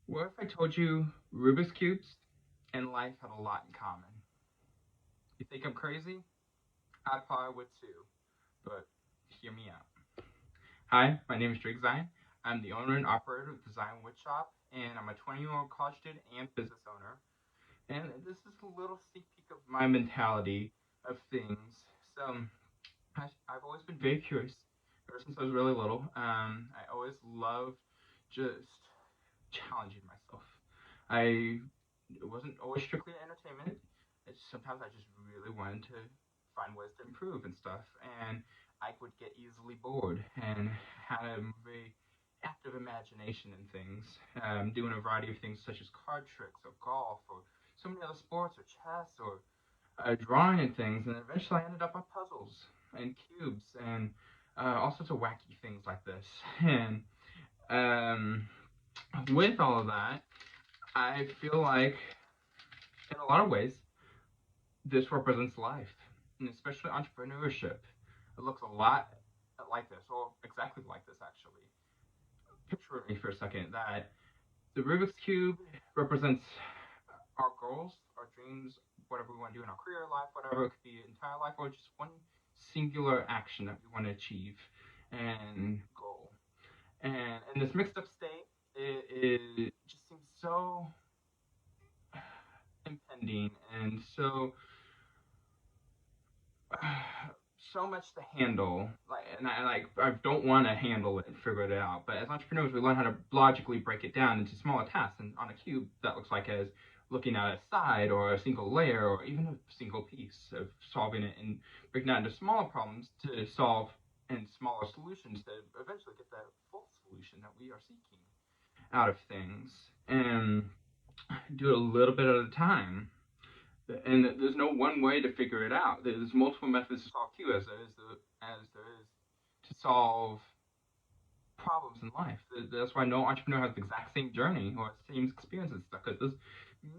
What if I told you Rubik's Cubes and life had a lot in common? You think I'm crazy? I probably would too, but hear me out. Hi, my name is Drake Zion. I'm the owner and operator of the Zion Woodshop, and I'm a 20-year-old college student and business owner. And this is a little sneak peek of my mentality of things. So, I've always been very curious ever since I was really little. I always loved just challenging myself. I It wasn't always strictly entertainment. Sometimes I just really wanted to find ways to improve and stuff, and I would get easily bored and had a very active imagination in things, doing a variety of things such as card tricks or golf or so many other sports or chess or drawing and things, and eventually I ended up on puzzles and cubes and all sorts of wacky things like this. And um, with all of that, I feel like in a lot of ways, this represents life, and especially entrepreneurship. It looks a lot like this, or exactly like this, actually. Picture with me for a second that the Rubik's Cube represents our goals, our dreams, whatever we want to do in our career life, whatever it could be entire life, or just one singular action that we want to achieve and goal. And in this mixed up state, it just seems so impending and so so much to handle. I don't want to handle it and figure it out. But as entrepreneurs, we learn how to logically break it down into smaller tasks. And on a cube, that looks like as looking at a side or a single layer or even a single piece of solving it and breaking it into smaller problems to solve and smaller solutions to eventually get the full solution that we are seeking out of things and do it a little bit at a time. And there's no one way to figure it out. There's multiple methods to solve Q as there is to solve problems in life. That's why no entrepreneur has the exact same journey or same experiences because there's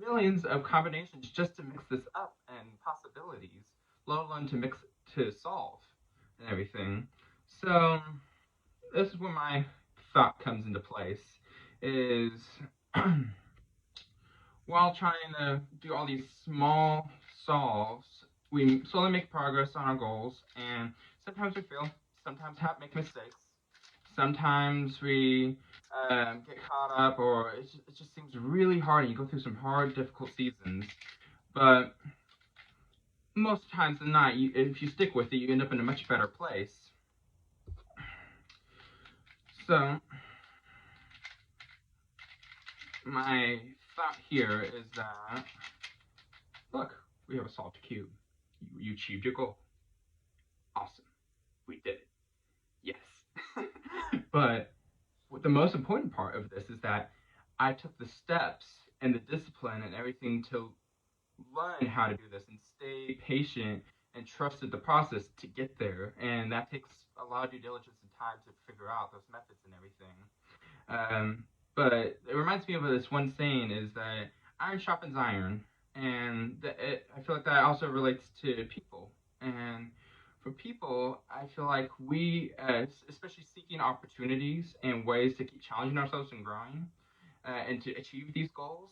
millions of combinations just to mix this up and possibilities, let alone to mix to solve and everything. So this is where my thought comes into place. Is while trying to do all these small solves, we slowly make progress on our goals, and sometimes we fail, sometimes make mistakes, sometimes we get caught up, or it just seems really hard, and you go through some hard, difficult seasons. But most times than not, if you stick with it, you end up in a much better place. So, my thought here is that look, we have a solved cube. You achieved your goal. Awesome. We did it. Yes. But the most important part of this is that I took the steps and the discipline and everything to learn how to do this and stay patient and trusted the process to get there. And that takes a lot of due diligence and time to figure out those methods and everything. But it reminds me of this one saying is that iron sharpens iron. And I feel like that also relates to people. And for people, I feel like we, especially seeking opportunities and ways to keep challenging ourselves and growing, and to achieve these goals,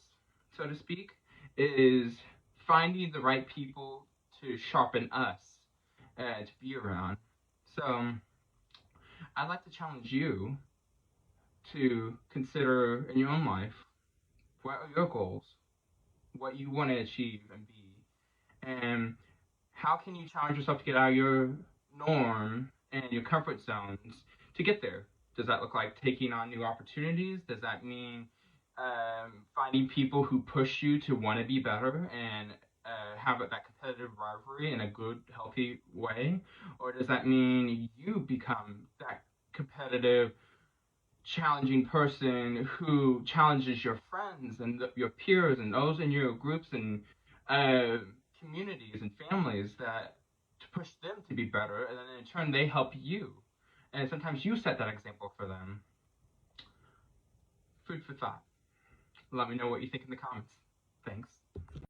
so to speak, is finding the right people to sharpen us, to be around. So I'd like to challenge you to consider in your own life what are your goals, what you want to achieve and be, and how can you challenge yourself to get out of your norm and your comfort zones to get there? Does that look like taking on new opportunities? Does that mean finding people who push you to want to be better and have that competitive rivalry in a good, healthy way? Or does that mean you become that competitive, challenging person who challenges your friends and your peers and those in your groups and uh, communities and families that to push them to be better, and then in turn they help you, and sometimes you set that example for them. Food for thought. Let me know what you think in the comments. Thanks.